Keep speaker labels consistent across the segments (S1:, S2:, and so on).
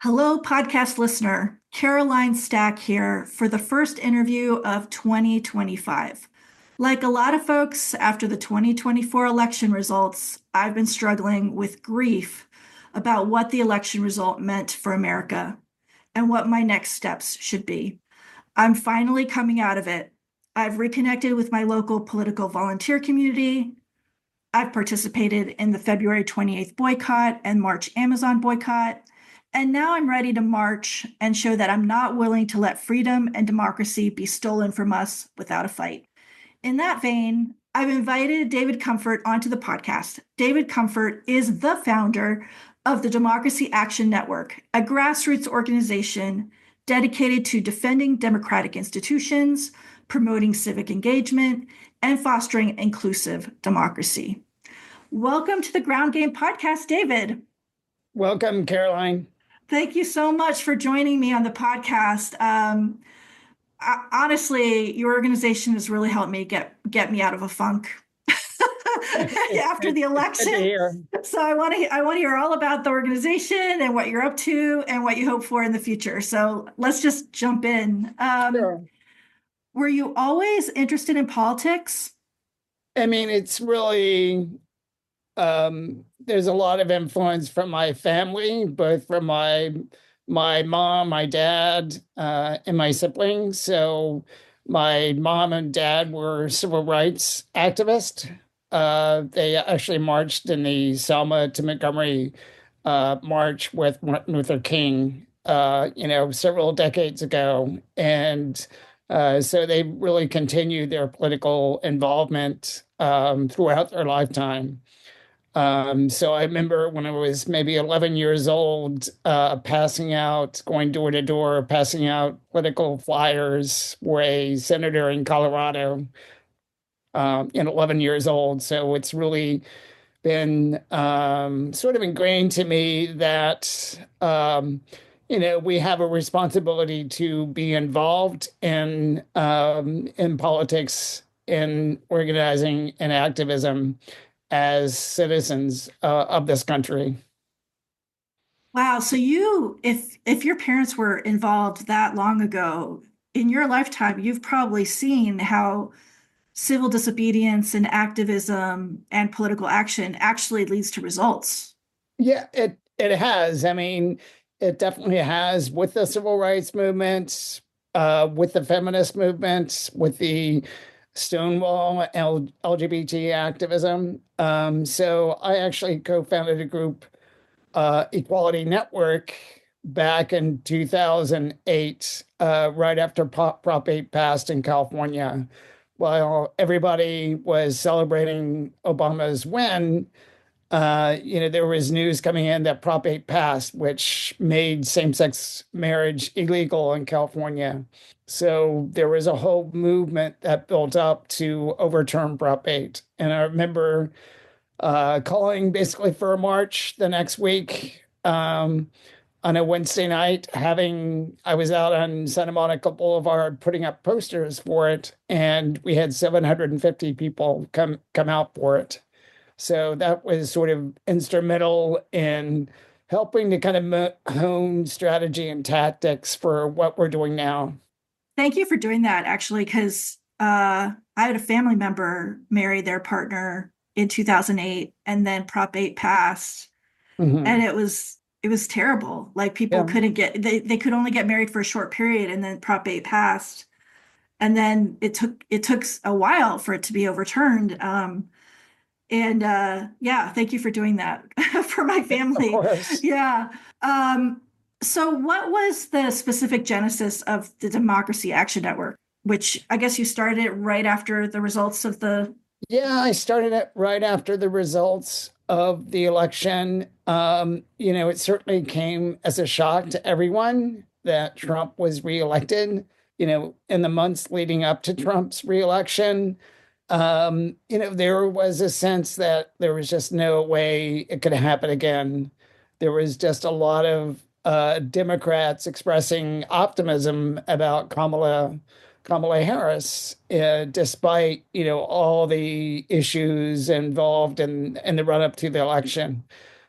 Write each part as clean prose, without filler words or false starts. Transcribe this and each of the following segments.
S1: Hello, podcast listener. Caroline Stack here for the first interview of 2025. Like a lot of folks after the 2024 election results, I've been struggling with grief about what the election result meant for America and what my next steps should be. I'm finally coming out of it. I've reconnected with my local political volunteer community. I've participated in the February 28th boycott and March Amazon boycott. And now I'm ready to march and show that I'm not willing to let freedom and democracy be stolen from us without a fight. In that vein, I've invited David Comfort onto the podcast. David Comfort is the founder of the Democracy Action Network, a grassroots organization dedicated to defending democratic institutions, promoting civic engagement, and fostering inclusive democracy. Welcome to the Ground Game Podcast, David.
S2: Welcome, Caroline.
S1: Thank you so much for joining me on the podcast. Honestly, your organization has really helped me get me out of a funk after the election. So I want to hear all about the organization and what you're up to and what you hope for in the future. So let's just jump in.
S2: Sure.
S1: Were you always interested in politics?
S2: I mean, it's really there's a lot of influence from my family, both from my mom, my dad, and my siblings. So my mom and dad were civil rights activists. They actually marched in the Selma to Montgomery march with Martin Luther King, several decades ago. And so they really continued their political involvement throughout their lifetime. So I remember when I was maybe 11 years old, going door to door, passing out political flyers for a senator in Colorado, 11 years old. So it's really been sort of ingrained to me that, we have a responsibility to be involved in politics, in organizing and activism as citizens of this country.
S1: Wow. So if your parents were involved that long ago, in your lifetime, you've probably seen how civil disobedience and activism and political action actually leads to results.
S2: Yeah, it has. I mean, it definitely has, with the civil rights movement, with the feminist movement, with the Stonewall LGBT activism. So I actually co-founded a group, Equality Network, back in 2008, right after Prop 8 passed in California. While everybody was celebrating Obama's win, there was news coming in that Prop 8 passed, which made same-sex marriage illegal in California. So there was a whole movement that built up to overturn Prop 8. And I remember calling basically for a march the next week on a Wednesday night. I was out on Santa Monica Boulevard putting up posters for it, and we had 750 people come out for it. So that was sort of instrumental in helping to kind of hone strategy and tactics for what we're doing now.
S1: Thank you for doing that, actually, because I had a family member marry their partner in 2008, and then Prop 8 passed, and it was terrible. Like people couldn't they could only get married for a short period, and then Prop 8 passed, and then it took a while for it to be overturned. Thank you for doing that for my family.
S2: Of course.
S1: Yeah. So what was the specific genesis of the Democracy Action Network, which I guess you started it right after the results of the...
S2: Yeah, I started it right after the results of the election. It certainly came as a shock to everyone that Trump was reelected, in the months leading up to Trump's reelection. There was a sense that there was just no way it could happen again. There was just a lot of Democrats expressing optimism about Kamala Harris, despite all the issues involved in the run up to the election.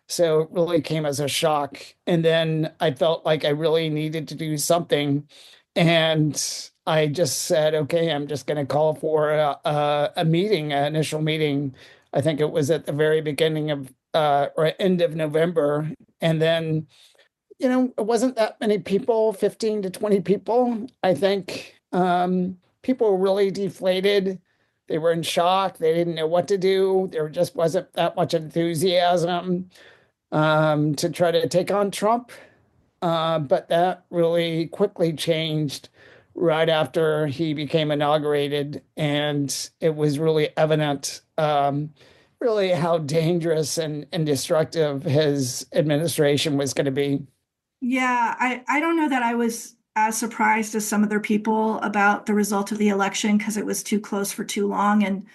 S2: So it really came as a shock. And then I felt like I really needed to do something. And I just said, okay, I'm just going to call for a meeting, an initial meeting. I think it was at the very beginning of or end of November. And then, it wasn't that many people, 15 to 20 people. I think people were really deflated. They were in shock. They didn't know what to do. There just wasn't that much enthusiasm to try to take on Trump. But that really quickly changed right after he became inaugurated. And it was really evident, really how dangerous and destructive his administration was going to be.
S1: Yeah, I don't know that I was as surprised as some other people about the result of the election because it was too close for too long. And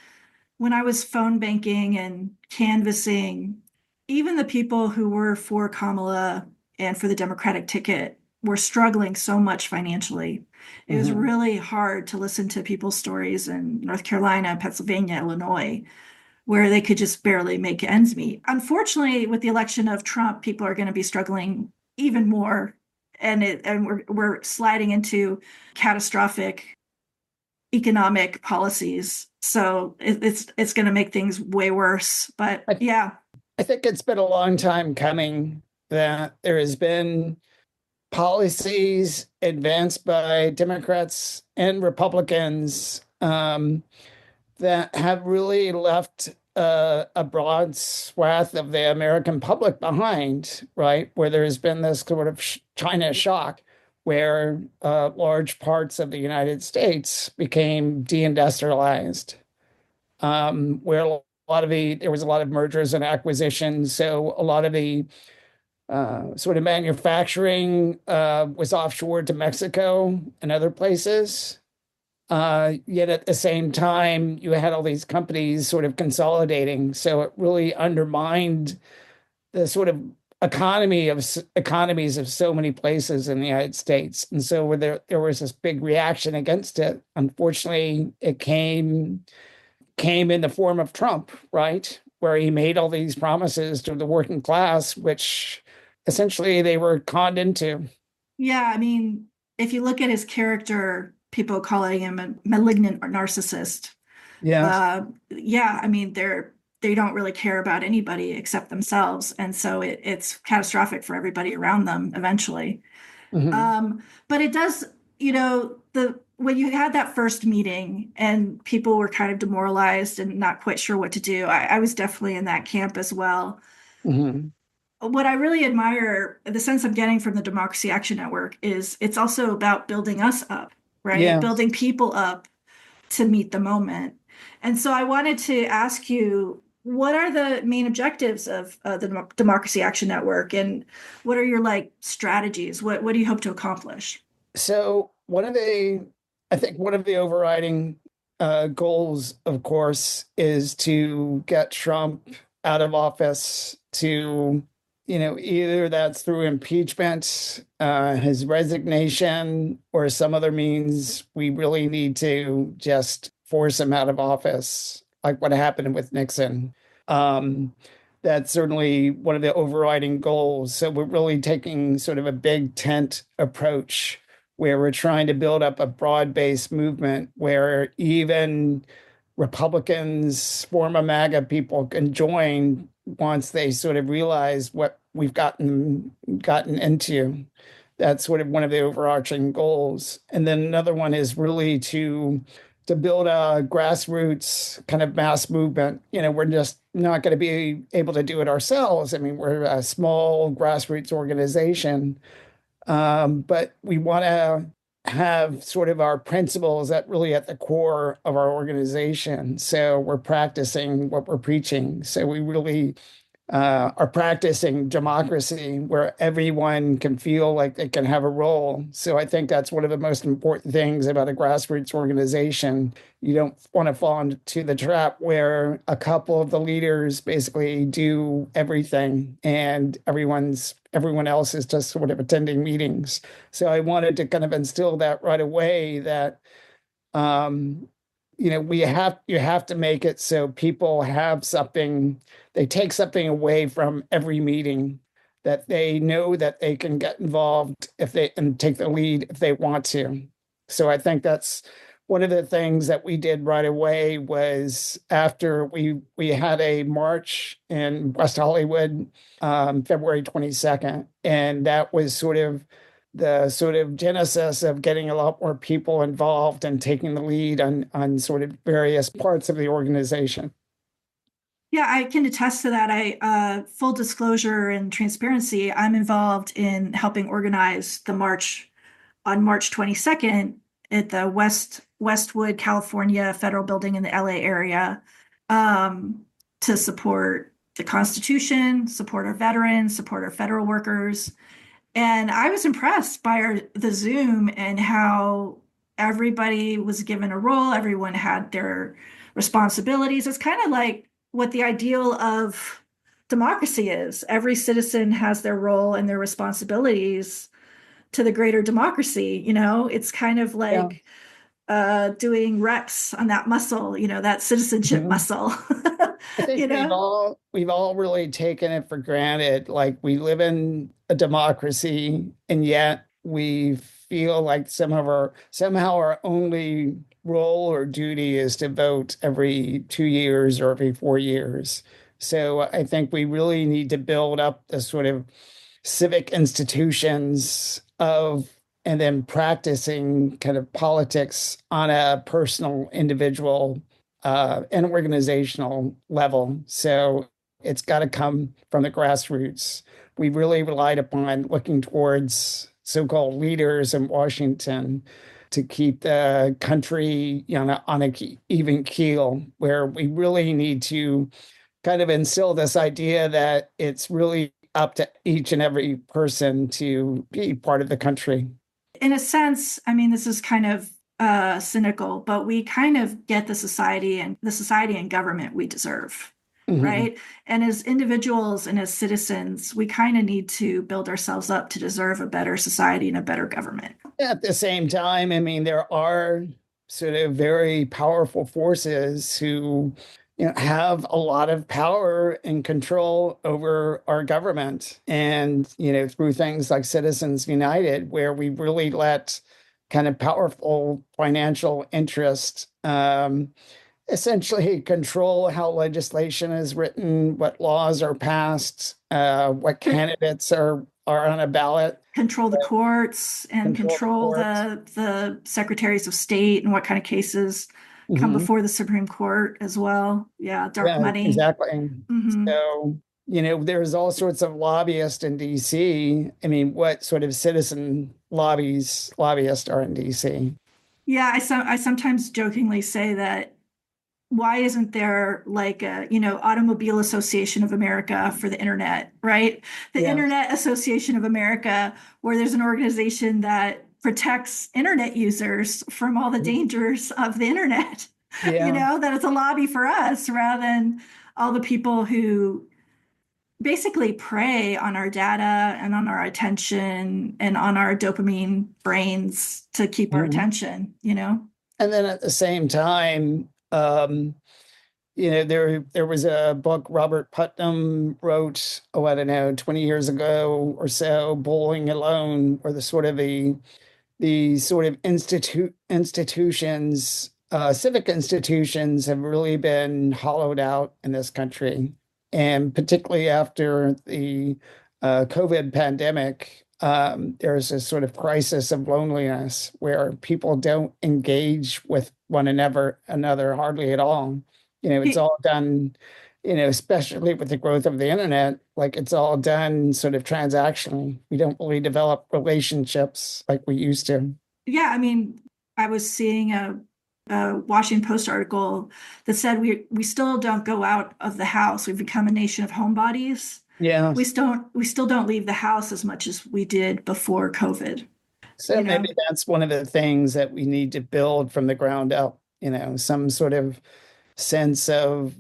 S1: when I was phone banking and canvassing, even the people who were for Kamala and for the Democratic ticket were struggling so much financially. It was
S2: Mhm.
S1: really hard to listen to people's stories in North Carolina, Pennsylvania, Illinois, where they could just barely make ends meet. Unfortunately, with the election of Trump, people are going to be struggling even more, and we're sliding into catastrophic economic policies. So it's going to make things way worse. But
S2: I,
S1: yeah,
S2: I think it's been a long time coming that there has been policies advanced by Democrats and Republicans that have really left a broad swath of the American public behind, right? Where there's been this sort of China shock, where large parts of the United States became deindustrialized, where there was a lot of mergers and acquisitions. So a lot of the sort of manufacturing was offshore to Mexico and other places. Yet at the same time, you had all these companies sort of consolidating. So it really undermined the sort of economies of so many places in the United States. And so there was this big reaction against it. Unfortunately, it came in the form of Trump, right? Where he made all these promises to the working class, which essentially they were conned into.
S1: yeah. I mean, if you look at his character, people calling him a malignant or narcissist.
S2: Yeah.
S1: Yeah, I mean, they don't really care about anybody except themselves, and so it's catastrophic for everybody around them eventually.
S2: Hmm.
S1: But it does, the when you had that first meeting and people were kind of demoralized and not quite sure what to do, I was definitely in that camp as well.
S2: Hmm.
S1: What I really admire, the sense I'm getting from the Democracy Action Network, is it's also about building us up, right?
S2: Yeah.
S1: Building people up to meet the moment. And so I wanted to ask you, what are the main objectives of the Democracy Action Network, and what are your strategies? What do you hope to accomplish?
S2: So I think one of the overriding goals, of course, is to get Trump out of office. Either that's through impeachment, his resignation, or some other means. We really need to just force him out of office, like what happened with Nixon. Um, that's certainly one of the overriding goals. So we're really taking sort of a big tent approach where we're trying to build up a broad-based movement where even Republicans, former MAGA people can join once they sort of realize what we've gotten into. That's sort of one of the overarching goals. And then another one is really to build a grassroots kind of mass movement. We're just not going to be able to do it ourselves. I mean, we're a small grassroots organization, but we want to have sort of our principles that really at the core of our organization. So we're practicing what we're preaching. So we really are practicing democracy where everyone can feel like they can have a role. So I think that's one of the most important things about a grassroots organization. You don't want to fall into the trap where a couple of the leaders basically do everything and everyone else is just sort of attending meetings. So I wanted to kind of instill that right away that um, you have to make it so people have something, they take something away from every meeting, that they know that they can get involved if they and take the lead if they want to. So I think that's one of the things that we did right away was after we had a march in West Hollywood, February 22nd, and that was sort of the sort of genesis of getting a lot more people involved and taking the lead on sort of various parts of the organization.
S1: Yeah, I can attest to that. Full disclosure and transparency, I'm involved in helping organize the march on March 22nd at the Westwood, California Federal Building in the LA area, um, to support the Constitution, support our veterans, support our federal workers. And I was impressed by the Zoom and how everybody was given a role, everyone had their responsibilities. It's kind of like what the ideal of democracy is. Every citizen has their role and their responsibilities to the greater democracy. It's kind of
S2: Yeah.
S1: like doing reps on that muscle, that citizenship
S2: Mhm.
S1: muscle.
S2: I think
S1: you know
S2: we've all really taken it for granted. Like we live in a democracy, and yet we feel like somehow our only role or duty is to vote every 2 years or every 4 years. So I think we really need to build up the sort of civic institutions of and then practicing kind of politics on a personal, individual, and organizational level. So it's got to come from the grassroots. We really relied upon looking towards so-called leaders in Washington to keep the country, on a even keel, where we really need to kind of instill this idea that it's really up to each and every person to be part of the country.
S1: in a sense, I mean, this is kind of cynical, but we kind of get the society and government we deserve,
S2: Mhm.
S1: right? And as individuals and as citizens, we kind of need to build ourselves up to deserve a better society and a better government.
S2: At the same time, I mean, there are sort of very powerful forces who, have a lot of power and control over our government. And, through things like Citizens United, where we really let kind of powerful financial interest essentially control how legislation is written, what laws are passed, what candidates are on a ballot,
S1: Control the courts and
S2: control the
S1: control
S2: courts.
S1: the secretaries of state and what kind of cases come
S2: Mhm.
S1: before the Supreme Court as well. Yeah, dark
S2: Yeah,
S1: money.
S2: exactly.
S1: Hmm.
S2: So, there's all sorts of lobbyists in DC. I mean, what sort of citizen lobbyists are in DC?
S1: Yeah, I sometimes jokingly say that why isn't there like a, Automobile Association of America for the internet, right? The
S2: Yeah.
S1: Internet Association of America, where there's an organization that protects internet users from all the dangers of the internet,
S2: Yeah.
S1: that it's a lobby for us rather than all the people who basically prey on our data and on our attention and on our dopamine brains to keep our
S2: Mhm.
S1: attention.
S2: And then at the same time, there was a book Robert Putnam wrote, oh, I don't know, 20 years ago or so, Bowling Alone, where the sort of institutions, civic institutions have really been hollowed out in this country. And particularly after the COVID pandemic, there's a sort of crisis of loneliness where people don't engage with one another hardly at all. It's all done, especially with the growth of the internet, like it's all done sort of transactionally. We don't really develop relationships like we used to.
S1: Yeah, I mean, I was seeing a Washington Post article that said we still don't go out of the house. We've become a nation of homebodies.
S2: Yeah.
S1: We still don't leave the house as much as we did before COVID,
S2: So
S1: you know?
S2: maybe that's one of the things that we need to build from the ground up, some sort of sense of,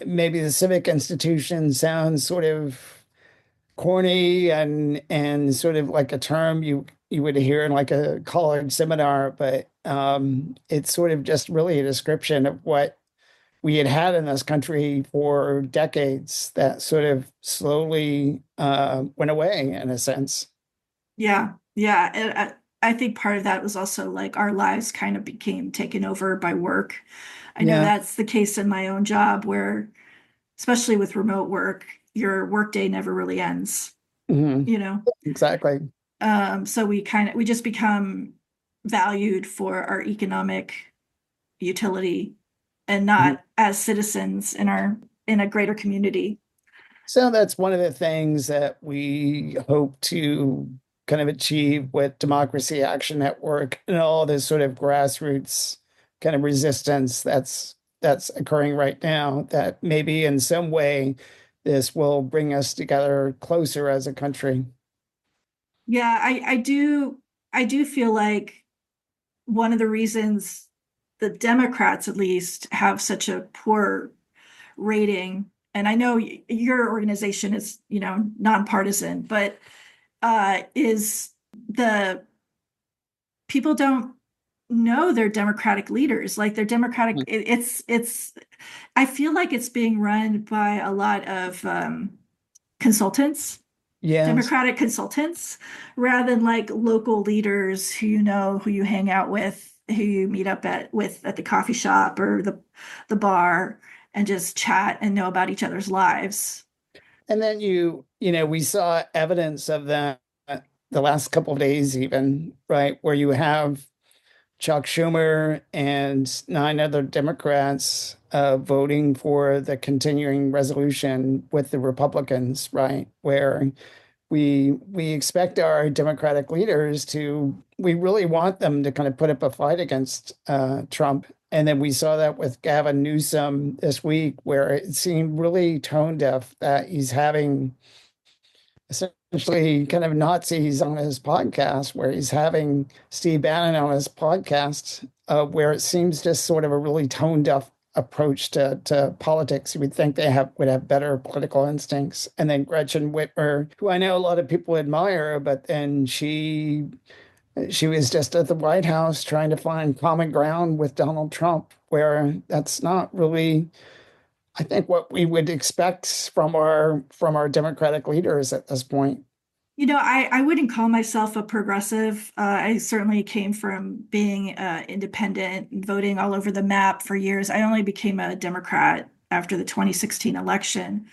S2: maybe the civic institution sounds sort of corny and sort of like a term you would hear in like a college seminar, but it's sort of just really a description of what we had had in this country for decades that sort of slowly went away in a sense.
S1: Yeah, yeah. And I think part of that was also like our lives kind of became taken over by work. I know
S2: Yeah.
S1: that's the case in my own job where, especially with remote work, your workday never really ends,
S2: Hmm.
S1: you know?
S2: Exactly.
S1: So we just become valued for our economic utility and
S2: Mhm.
S1: not as citizens in a greater community.
S2: So that's one of the things that we hope to kind of achieve with Democracy Action Network and all this sort of grassroots kind of resistance that's occurring right now, that maybe in some way this will bring us together closer as a country.
S1: Yeah, I do feel like one of the reasons the Democrats at least have such a poor rating, and I know your organization is, nonpartisan, but is the people don't know their Democratic leaders, like their Democratic. It's. I feel like it's being run by a lot of consultants,
S2: Yes.
S1: Democratic consultants, rather than like local leaders who who you hang out with, who you meet up at the coffee shop or the bar and just chat and know about each other's lives.
S2: And then we saw evidence of that the last couple of days, even, right, where you have Chuck Schumer and nine other Democrats voting for the continuing resolution with the Republicans, right? Where we expect our Democratic leaders we really want them to kind of put up a fight against Trump. And then we saw that with Gavin Newsom this week, where it seemed really tone deaf that he's having essentially kind of Nazis on his podcast, where he's having Steve Bannon on his podcast, where it seems just sort of a really tone deaf approach to politics. You would think would have better political instincts. And then Gretchen Whitmer, who I know a lot of people admire, but then she was just at the White House trying to find common ground with Donald Trump, where that's not really, I think, what we would expect from our Democratic leaders at this point.
S1: I wouldn't call myself a progressive. I certainly came from being independent and voting all over the map for years. I only became a Democrat after the 2016 election.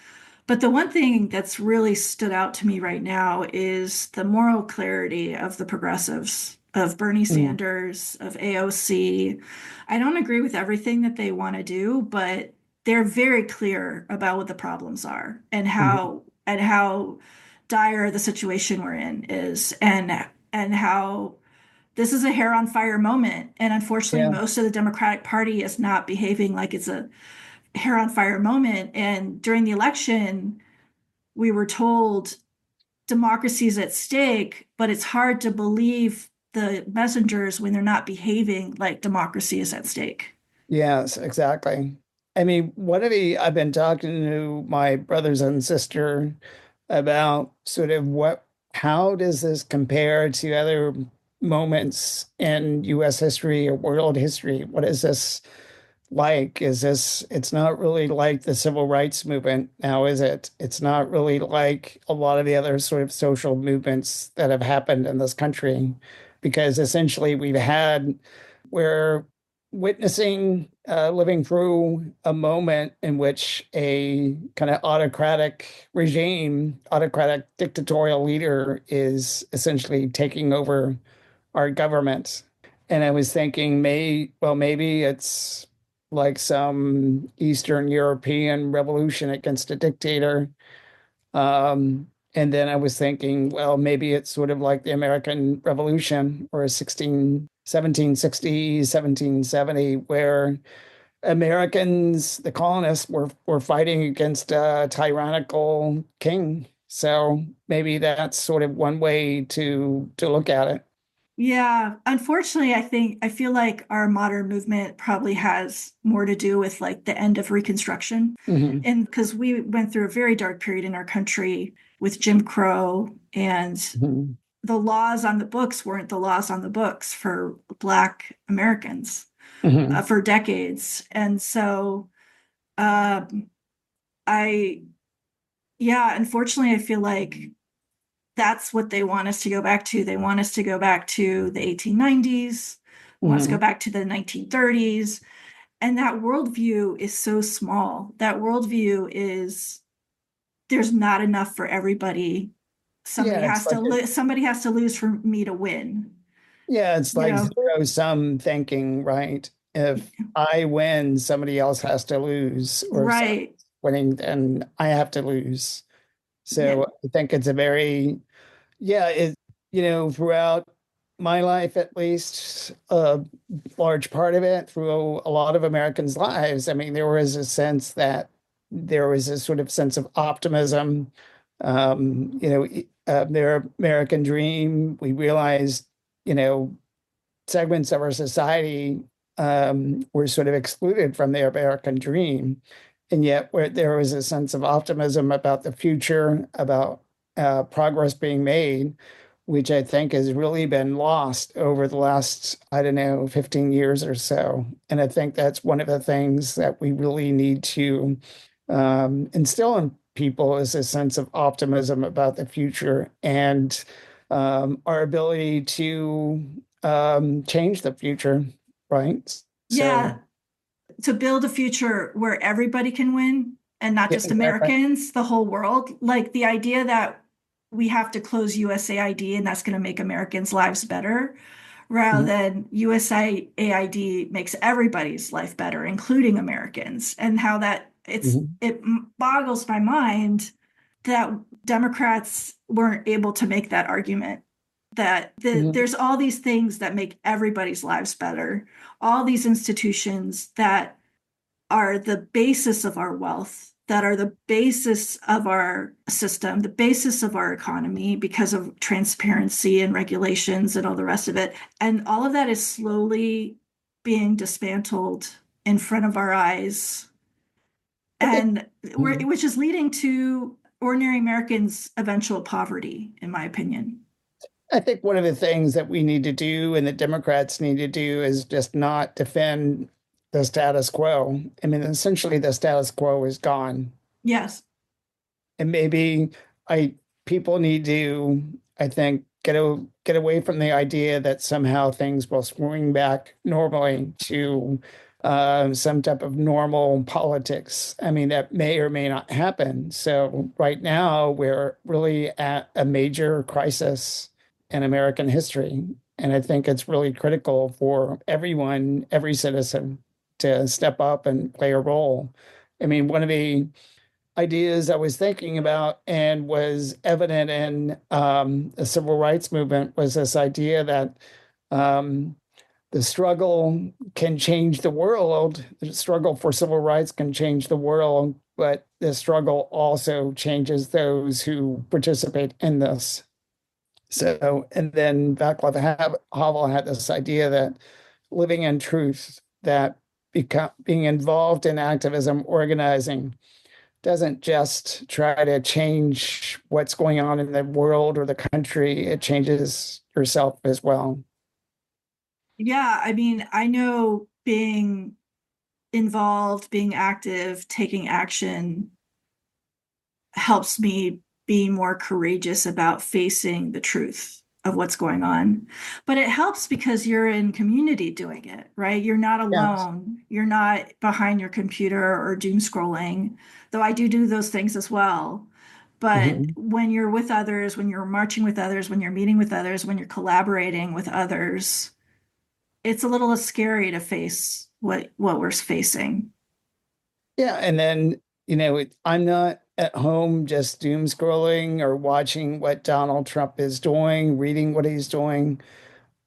S1: But the one thing that's really stood out to me right now is the moral clarity of the progressives, of Bernie
S2: Mm,
S1: Sanders, of AOC. I don't agree with everything that they want to do, but they're very clear about what the problems are and
S2: mhm.
S1: how dire the situation we're in is, and how this is a hair on fire moment. And unfortunately,
S2: Yeah,
S1: most of the Democratic Party is not behaving like it's a hair on fire moment. And during the election, we were told democracy is at stake, but it's hard to believe the messengers when they're not behaving like democracy is at stake.
S2: yes, exactly. I mean, I've been talking to my brothers and sister about sort of how does this compare to other moments in US history or world history? What is this like? It's not really like the civil rights movement now, is it? It's not really like a lot of the other sort of social movements that have happened in this country, because essentially we're witnessing, living through a moment in which a kind of autocratic dictatorial leader is essentially taking over our government. And I was thinking, maybe it's like some Eastern European revolution against a dictator. And then I was thinking, well, maybe it's sort of like the American Revolution or 1760, 1770, where Americans, the colonists, were fighting against a tyrannical king. So maybe that's sort of one way to look at it.
S1: Yeah, unfortunately, I feel like our modern movement probably has more to do with like the end of Reconstruction.
S2: Hmm.
S1: And because we went through a very dark period in our country with Jim Crow and
S2: Hmm.
S1: the laws on the books weren't the laws on the books for Black Americans
S2: Hmm.
S1: for decades. And so um, I, yeah, unfortunately, I feel like that's what they want us to go back to. They want us to go back to the 1890s, want us to go
S2: Hmm.
S1: back to the 1930s. And that worldview is so small. That worldview is there's not enough for everybody.
S2: Yeah, it's like
S1: Somebody has to lose for me to win.
S2: it's
S1: You
S2: like
S1: know,
S2: zero sum thinking, right? If I win, somebody else has to lose, or if somebody's
S1: right.
S2: winning, then I have to lose.
S1: Yeah.
S2: So I think it's a very, it, throughout my life, at least, a large part of it, through a lot of Americans' lives, I mean, there was a sense that there was a sort of sense of optimism. Their American dream, we realized, you know, segments of our society were sort of excluded from the American dream. And yet, where there was a sense of optimism about the future, about progress being made, which I think has really been lost over the last, I don't know, 15 years or so. And I think that's one of the things that we really need to instill in people is a sense of optimism about the future and our ability to change the future, right? So,
S1: Yeah. To build a future where everybody can win and not
S2: yeah,
S1: just
S2: exactly.
S1: Americans, the whole world. Like the idea that we have to close USAID and that's going to make Americans' lives better, rather
S2: Mhm,
S1: than USAID makes everybody's life better, including Americans, and how
S2: mhm,
S1: it boggles my mind that Democrats weren't able to make that argument that
S2: mhm.
S1: there's all these things that make everybody's lives better, all these institutions that are the basis of our wealth, that are the basis of our system, the basis of our economy because of transparency and regulations and all the rest of it. And all of that is slowly being dismantled in front of our eyes,
S2: I think,
S1: and
S2: mhm.
S1: which is leading to ordinary Americans' eventual poverty, in my opinion.
S2: I think one of the things that we need to do and the Democrats need to do is just not defend the status quo. I mean, essentially, the status quo is gone.
S1: Yes.
S2: And maybe I people need to, I think, get away from the idea that somehow things will swing back normally to some type of normal politics. I mean, that may or may not happen. So right now, we're really at a major crisis in American history, and I think it's really critical for everyone, every citizen, to step up and play a role. I mean, one of the ideas I was thinking about and was evident in the civil rights movement was this idea that um, the struggle can change the world. The struggle for civil rights can change the world, but the struggle also changes those who participate in this. So, and then Havel had this idea that living in truth, that being involved in activism, organizing, doesn't just try to change what's going on in the world or the country, it changes yourself as well.
S1: Yeah, I mean, I know being involved, being active, taking action helps me be more courageous about facing the truth of what's going on. But it helps because you're in community doing it, right? You're not
S2: Yes.
S1: alone. You're not behind your computer or doom scrolling, though I do those things as well. But
S2: Mhm.
S1: when you're with others, when you're marching with others, when you're meeting with others, when you're collaborating with others, it's a little scary to face what we're facing.
S2: Yeah. And then, I'm not at home just doom scrolling or watching what Donald Trump is doing, reading what he's doing.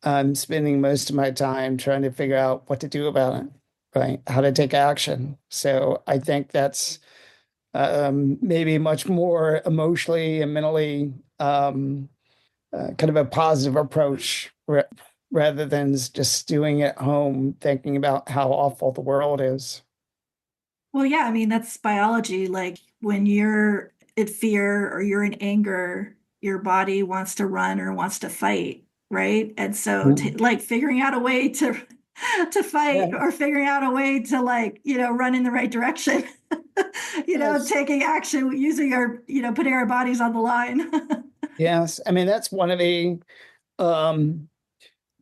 S2: I'm spending most of my time trying to figure out what to do about it, right? How to take action. So I think that's maybe much more emotionally and mentally kind of a positive approach rather than just doing it at home, thinking about how awful the world is.
S1: Well, yeah, I mean, that's biology. Like when you're in fear or you're in anger, your body wants to run or wants to fight, right? And so
S2: Mhm.
S1: like figuring out a way to fight
S2: Yeah.
S1: or figuring out a way to like, run in the right direction.
S2: Yes.
S1: Taking action using our, putting our bodies on the line.
S2: Yes. I mean, that's um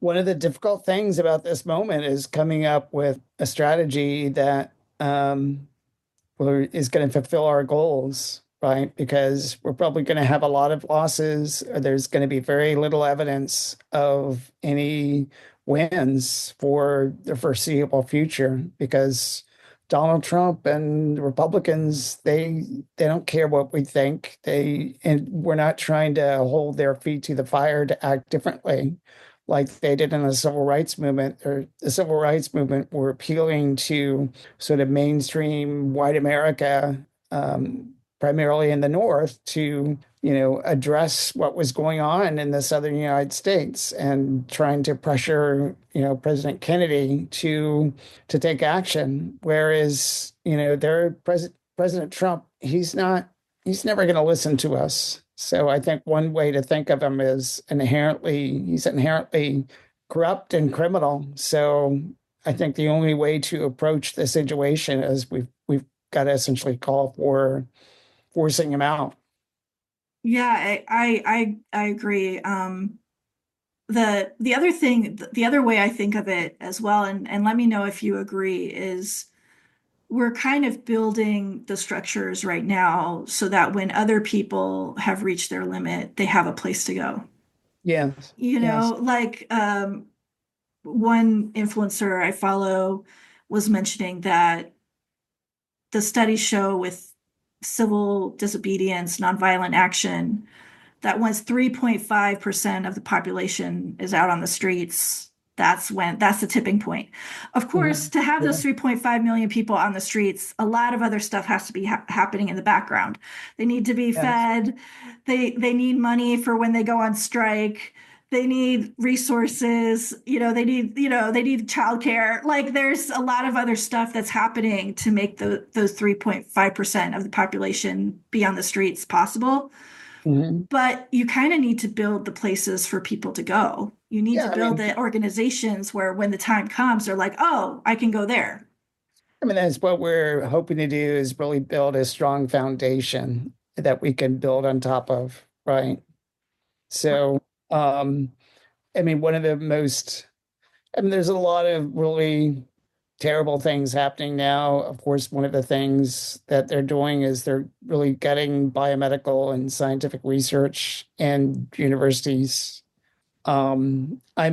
S2: one of the difficult things about this moment is coming up with a strategy that is going to fulfill our goals, right? Because we're probably going to have a lot of losses, or there's going to be very little evidence of any wins for the foreseeable future because Donald Trump and Republicans, they don't care what we think. And we're not trying to hold their feet to the fire to act differently like they did in the civil rights movement. Or the civil rights movement were appealing to sort of mainstream white America, primarily in the North, to address what was going on in the Southern United States and trying to pressure President Kennedy to take action. Whereas their President Trump, he's never going to listen to us. So I think one way to think of him is he's inherently corrupt and criminal. So I think the only way to approach the situation is we've got to essentially call for forcing him out.
S1: Yeah, I agree. The other thing, the other way I think of it as well, and let me know if you agree, is we're kind of building the structures right now so that when other people have reached their limit, they have a place to go.
S2: Yes,
S1: You
S2: yes.
S1: know, like one influencer I follow was mentioning that the studies show with civil disobedience, nonviolent action, that once 3.5% of the population is out on the streets, that's the tipping point. Of course,
S2: Mhm.
S1: to have
S2: Yeah,
S1: those 3.5 million people on the streets, a lot of other stuff has to be happening in the background. They need to be
S2: yes.
S1: fed. They need money for when they go on strike. They need resources, they need childcare. Like there's a lot of other stuff that's happening to make those 3.5% of the population be on the streets possible.
S2: Mhm.
S1: But you kind of need to build the places for people to go. You need to
S2: Yeah,
S1: build the organizations where when the time comes, they're like, oh, I can go there.
S2: I mean that's what we're hoping to do is really build a strong foundation that we can build on top of, right? So, um, I mean, there's a lot of really terrible things happening now. Of course, one of the things that they're doing is they're really gutting biomedical and scientific research and universities. I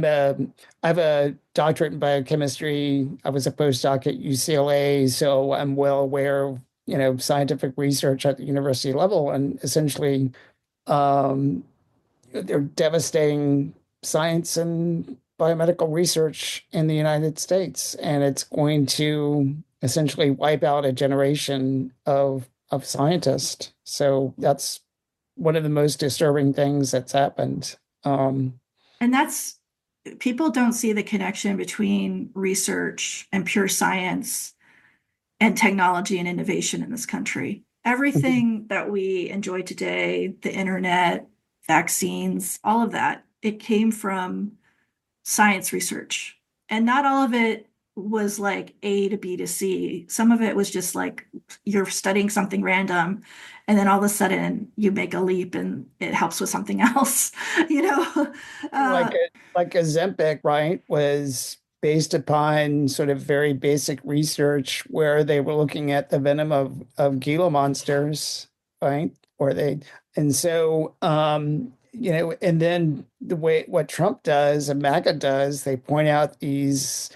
S2: have a doctorate in biochemistry. I was a postdoc at UCLA, so I'm well aware of, scientific research at the university level. And essentially, um, they're devastating science and biomedical research in the United States, and it's going to essentially wipe out a generation of scientists. So that's one of the most disturbing things that's happened.
S1: And that's people don't see the connection between research and pure science and technology and innovation in this country. Everything that we enjoy today, the internet, vaccines, all of that, it came from science research. And not all of it was like A to B to C. Some of it was just like you're studying something random, and then all of a sudden you make a leap and it helps with something else, you know?
S2: like
S1: Uh,
S2: like Ozempic, right, was based upon sort of very basic research where they were looking at the venom of Gila monsters, right? Or they, and so and then the way what Trump does and MAGA does, they point out these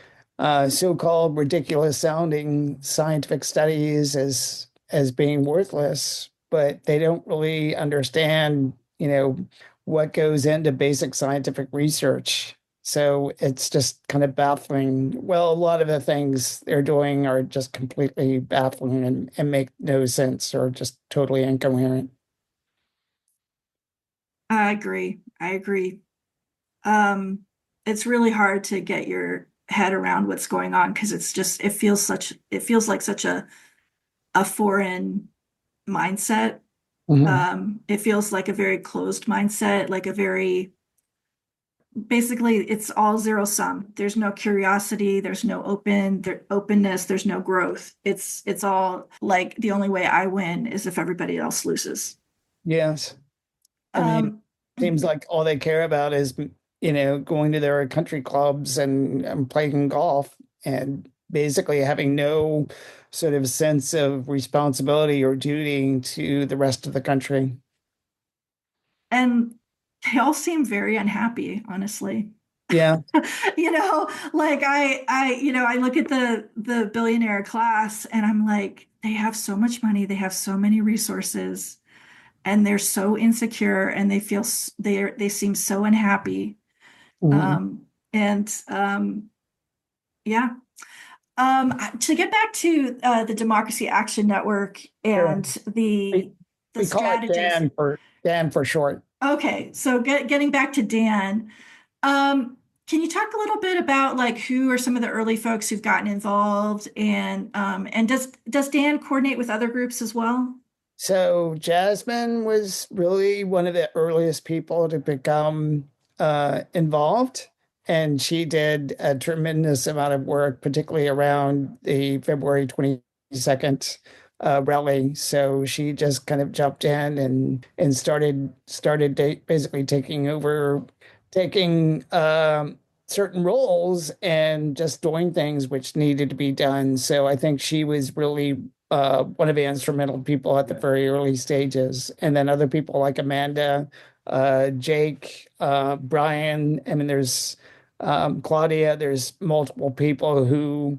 S2: so-called ridiculous sounding scientific studies as being worthless, but they don't really understand, what goes into basic scientific research. So it's just kind of baffling. Well, a lot of the things they're doing are just completely baffling and make no sense or just totally incoherent.
S1: I agree. I agree. Um, it's really hard to get your head around what's going on because it feels like such a foreign mindset.
S2: Mhm.
S1: It feels like a very closed mindset, like a very basically it's all zero sum. There's no curiosity, there's no openness, there's no growth. It's all like the only way I win is if everybody else loses.
S2: Yes. I mean,
S1: Um,
S2: seems like all they care about is, going to their country clubs and playing golf and basically having no sort of sense of responsibility or duty to the rest of the country.
S1: and they all seem very unhappy, honestly.
S2: Yeah.
S1: Like I look at the billionaire class and I'm like, they have so much money, they have so many resources, and they're so insecure and they seem so unhappy.
S2: Mhm.
S1: And yeah. To get back to the Democracy Action Network
S2: Sure.
S1: and
S2: We,
S1: the
S2: we call it
S1: strategies.
S2: Dan for short.
S1: Okay, so getting back to Dan, um, can you talk a little bit about like who are some of the early folks who've gotten involved, and does Dan coordinate with other groups as well?
S2: So Jasmine was really one of the earliest people to become involved, and she did a tremendous amount of work, particularly around the February 22nd rally. So she just kind of jumped in and started basically taking over, taking certain roles and just doing things which needed to be done. So I think she was really one of the instrumental people at the very early stages. And then other people like Amanda, Jake, Brian. I mean, there's Claudia. There's multiple people who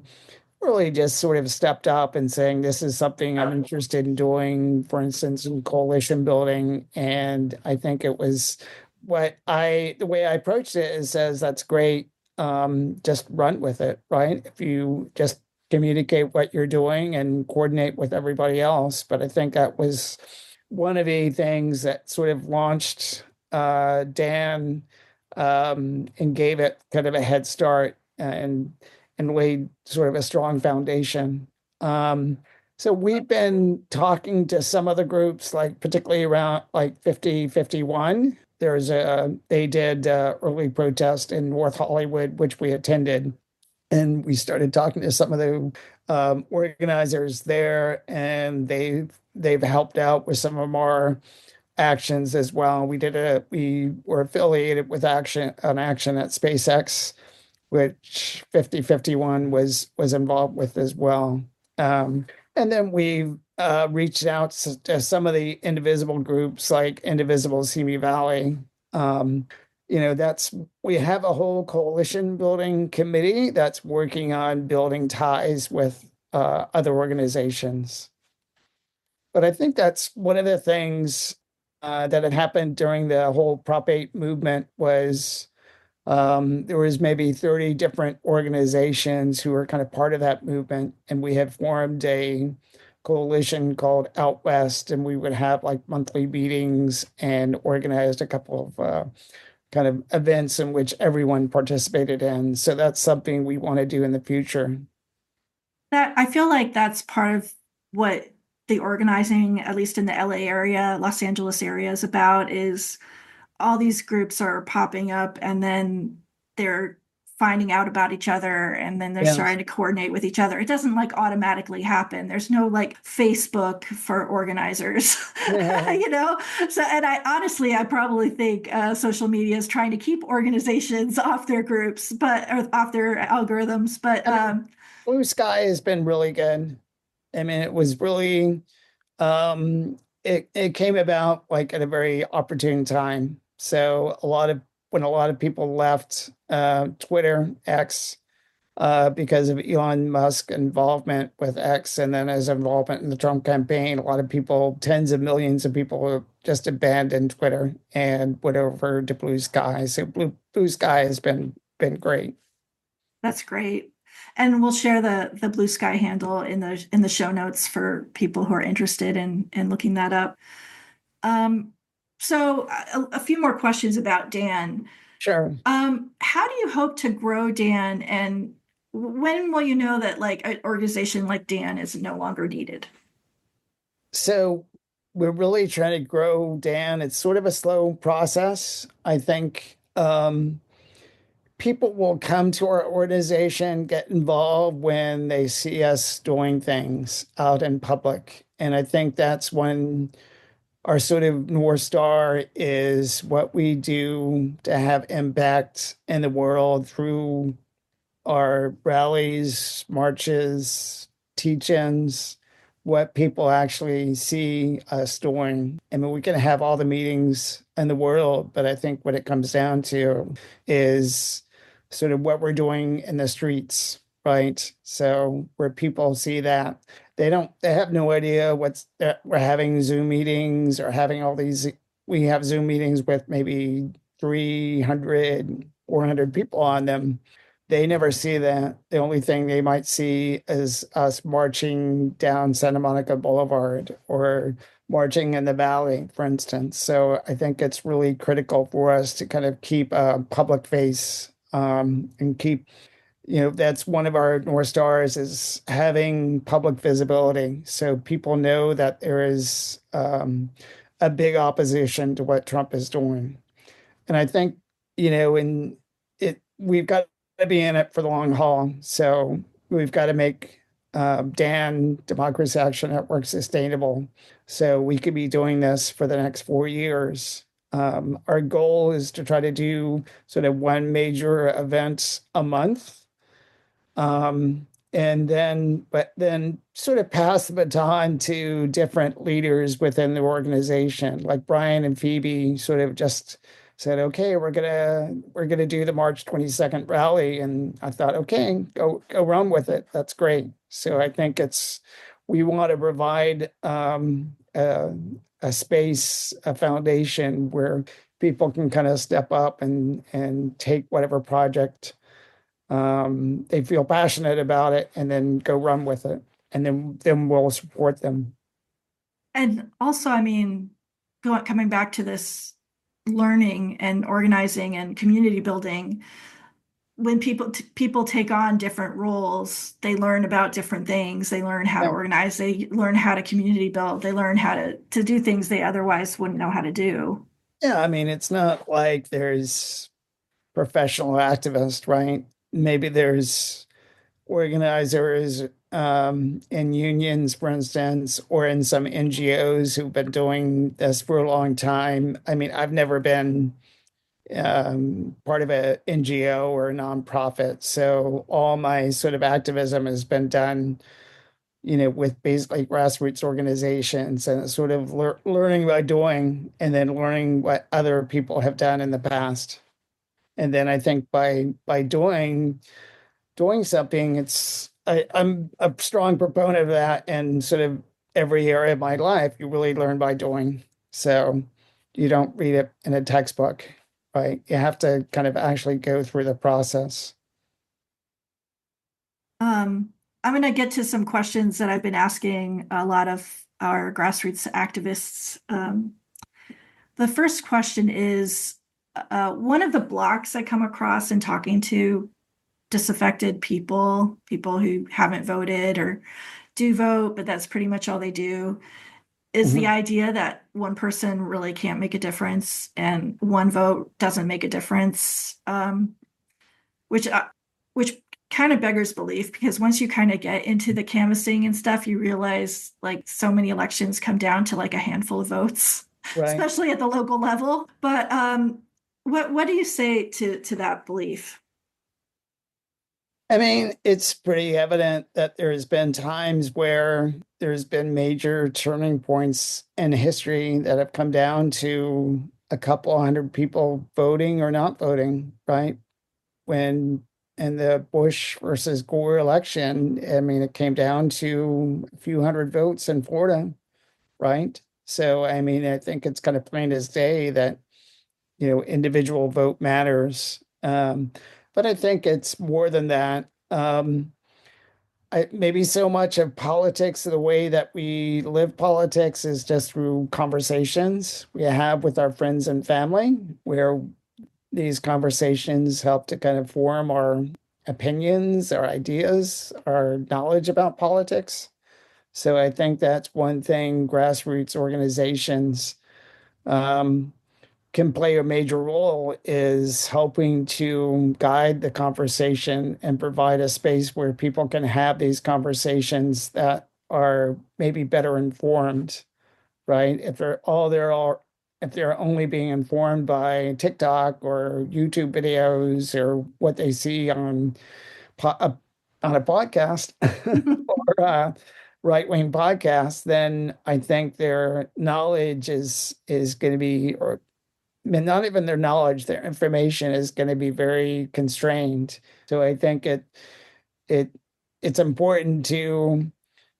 S2: really just sort of stepped up and saying, this is something I'm interested in doing, for instance, in coalition building. And I think it was the way I approached it is says, that's great. Just run with it, right? If you just communicate what you're doing and coordinate with everybody else. But I think that was one of the things that sort of launched Dan and gave it kind of a head start and laid sort of a strong foundation. Um, so we've been talking to some other groups, like particularly around like 5051. They did early protest in North Hollywood, which we attended. And we started talking to some of the organizers there, and they've helped out with some of our actions as well. We were affiliated with action at SpaceX, which 5051 was involved with as well. And then we reached out to some of the indivisible groups like Indivisible Simi Valley. Um, that's we have a whole coalition building committee that's working on building ties with other organizations. But I think that's one of the things that had happened during the whole Prop 8 movement was there was maybe 30 different organizations who were kind of part of that movement, and we had formed a coalition called Out West, and we would have like monthly meetings and organized a couple of kind of events in which everyone participated in. So that's something we want to do in the future.
S1: That I feel like that's part of what the organizing, at least in the LA area, Los Angeles area, is about is all these groups are popping up and then they're finding out about each other and then they're
S2: Yes.
S1: starting to coordinate with each other. It doesn't like automatically happen. There's no like Facebook for organizers,
S2: Yeah.
S1: you know? So, and I probably think social media is trying to keep organizations off their groups, or off their algorithms. But
S2: I mean, Blue Sky has been really good. I mean, it was really it came about like at a very opportune time. So when a lot of people left Twitter, X, because of Elon Musk involvement with X and then his involvement in the Trump campaign, a lot of people, tens of millions of people just abandoned Twitter and went over to Blue Sky. So Blue Sky has been great.
S1: that's great. And we'll share the Blue Sky handle in the show notes for people who are interested in looking that up. Um, so a few more questions about Dan.
S2: Sure.
S1: How do you hope to grow Dan, and when will you know that like an organization like Dan is no longer needed?
S2: So we're really trying to grow, Dan. It's sort of a slow process. I think people will come to our organization, get involved when they see us doing things out in public. And I think that's when our sort of North Star is what we do to have impact in the world through our rallies, marches, teach-ins, what people actually see us doing. I mean, we can have all the meetings in the world, but I think what it comes down to is sort of what we're doing in the streets, right? So where people see that, they have no idea we're having Zoom meetings or having all these, we have Zoom meetings with maybe 300, 400 people on them. They never see that. The only thing they might see is us marching down Santa Monica Boulevard or marching in the valley, for instance. So I think it's really critical for us to kind of keep a public face, and keep, that's one of our North Stars is having public visibility. So people know that there is a big opposition to what Trump is doing. And I think, in we've got to be in it for the long haul. So we've got to make Dan Democracy Action Network sustainable. So we could be doing this for the next 4 years. Our goal is to try to do sort of one major event a month. But then sort of pass the baton to different leaders within the organization. Like Brian and Phoebe sort of just said, okay, we're gonna do the March 22nd rally. And I thought, okay, go run with it. That's great. So I think we want to provide a space, a foundation where people can kind of step up and take whatever project they feel passionate about it and then go run with it. And then we'll support them.
S1: And also, I mean, coming back to this learning and organizing and community building, when people take on different roles, they learn about different things. They learn how to
S2: Yeah.
S1: organize. They learn how to community build. They learn how to do things they otherwise wouldn't know how to do.
S2: Yeah, I mean, it's not like there's professional activists, right? Maybe there's organizers in unions, for instance, or in some NGOs who've been doing this for a long time. I mean, I've never been part of a NGO or a nonprofit, so all my sort of activism has been done, with basically grassroots organizations and sort of learning by doing, and then learning what other people have done in the past. And then I think by doing something, I'm a strong proponent of that. And sort of every area of my life, you really learn by doing. So you don't read it in a textbook, right? You have to kind of actually go through the process.
S1: I'm going to get to some questions that I've been asking a lot of our grassroots activists. The first question is, one of the blocks I come across in talking to disaffected people who haven't voted or do vote, but that's pretty much all they do, is the
S2: Mhm.
S1: idea that one person really can't make a difference and one vote doesn't make a difference, which which kind of beggars belief, because once you kind of get into the canvassing and stuff, you realize like so many elections come down to like a handful of votes,
S2: Right.
S1: especially at the local level. But what do you say to that belief?
S2: I mean, it's pretty evident that there's been times where there's been major turning points in history that have come down to a couple hundred people voting or not voting, right? When in the Bush versus Gore election, I mean, it came down to a few hundred votes in Florida, right? So, I mean, I think it's kind of plain as day that, individual vote matters. But I think it's more than that. Maybe so much of politics, the way that we live politics is just through conversations we have with our friends and family, where these conversations help to kind of form our opinions, our ideas, our knowledge about politics. So I think that's one thing grassroots organizations um, can play a major role is helping to guide the conversation and provide a space where people can have these conversations that are maybe better informed, right? If they're only being informed by TikTok or YouTube videos or what they see uh, on a podcast or right-wing podcast, then I think their knowledge is going to be, or not even their knowledge, their information is going to be very constrained. So I think it it's important to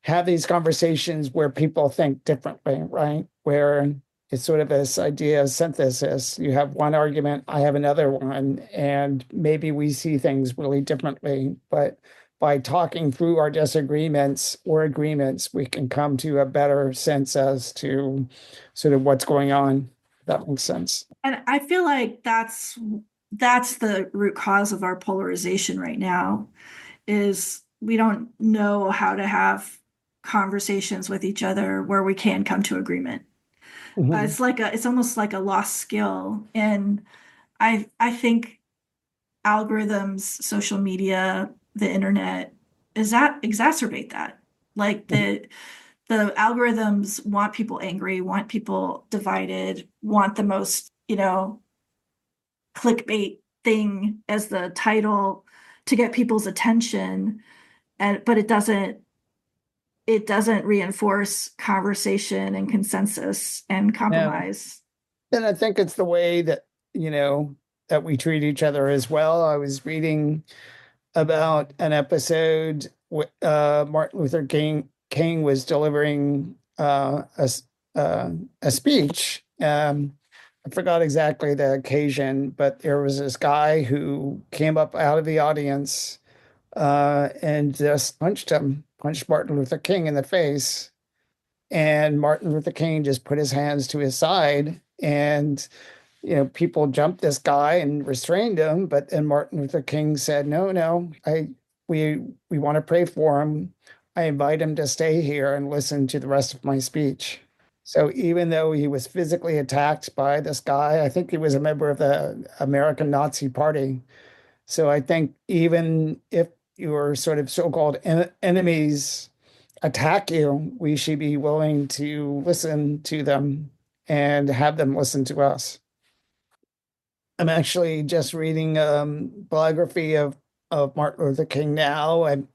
S2: have these conversations where people think differently, right? Where it's sort of this idea of synthesis. You have one argument, I have another one, and maybe we see things really differently. But by talking through our disagreements or agreements, we can come to a better sense as to sort of what's going on. If that makes sense.
S1: And I feel like that's the root cause of our polarization right now is we don't know how to have conversations with each other where we can come to agreement.
S2: Mhm.
S1: It's almost like a lost skill. And I think algorithms, social media, the internet is that exacerbate that. Like the algorithms want people angry, want people divided, want the most, clickbait thing as the title to get people's attention. And but it doesn't reinforce conversation and consensus and
S2: Yeah.
S1: compromise.
S2: And I think it's the way that, that we treat each other as well. I was reading about an episode Martin Luther King was delivering a speech. I forgot exactly the occasion, but there was this guy who came up out of the audience and just punched Martin Luther King in the face. And Martin Luther King just put his hands to his side, and people jumped this guy and restrained him. But then Martin Luther King said, "No, no, we we want to pray for him. I invite him to stay here and listen to the rest of my speech." So even though he was physically attacked by this guy, I think he was a member of the American Nazi Party. So I think even if your sort of so-called enemies attack you, we should be willing to listen to them and have them listen to us. I'm actually just reading biography of Martin Luther King now. I'm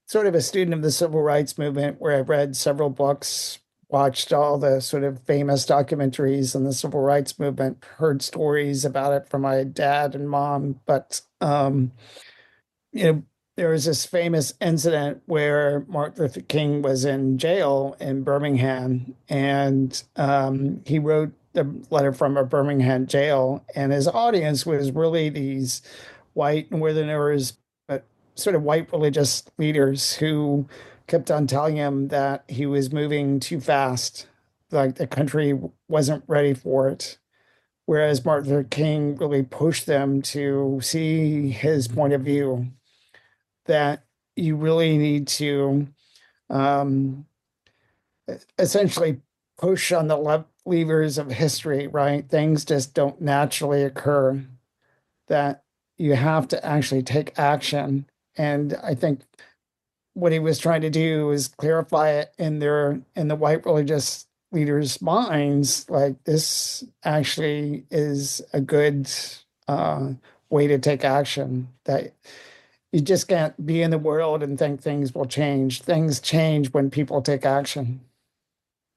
S2: sort of a student of the civil rights movement where I've read several books, watched all the sort of famous documentaries on the civil rights movement, heard stories about it from my dad and mom. But you know, there was this famous incident where Martin Luther King was in jail in Birmingham, and he wrote the letter from a Birmingham jail, and his audience was really these white Northerners, but sort of white religious leaders who kept on telling him that he was moving too fast, like the country wasn't ready for it. Whereas Martin Luther King really pushed them to see his point of view that you really need to um, essentially push on the levers of history, right? Things just don't naturally occur, that you have to actually take action. And I think what he was trying to do is clarify it in the white religious leaders' minds, like this actually is a good uh, way to take action. That you just can't be in the world and think things will change. Things change when people take action.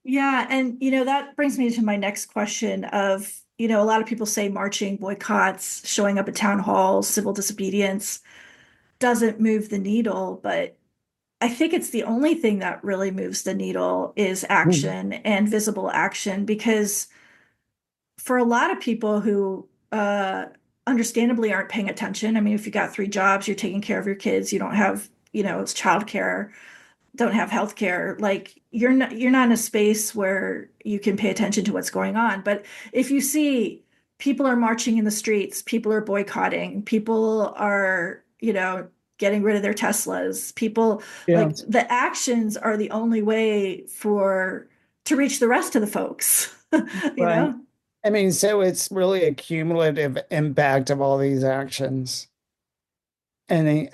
S1: Yeah, and that brings me to my next question of, a lot of people say marching, boycotts, showing up at town halls, civil disobedience doesn't move the needle, but I think it's the only thing that really moves the needle is
S2: Mhm.
S1: action and visible action because for a lot of people who understandably aren't paying attention, I mean, if you got three jobs, you're taking care of your kids, you don't have, it's childcare, don't have healthcare, like you're not in a space where you can pay attention to what's going on. But if you see people are marching in the streets, people are boycotting, people are, getting rid of their Teslas. People
S2: Yeah,
S1: like the actions are the only way for to reach the rest of the folks, you
S2: right.
S1: know?
S2: I mean, so it's really a cumulative impact of all these actions. And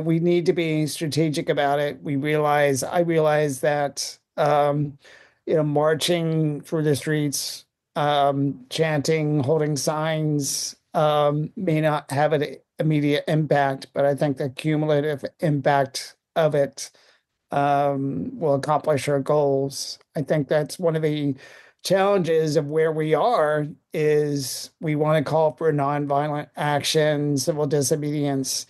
S2: we need to be strategic about it. I realize that, marching through the streets, chanting, holding signs, may not have an immediate impact, but I think the cumulative impact of it will accomplish our goals. I think that's one of the challenges of where we are is we want to call for nonviolent action, civil disobedience,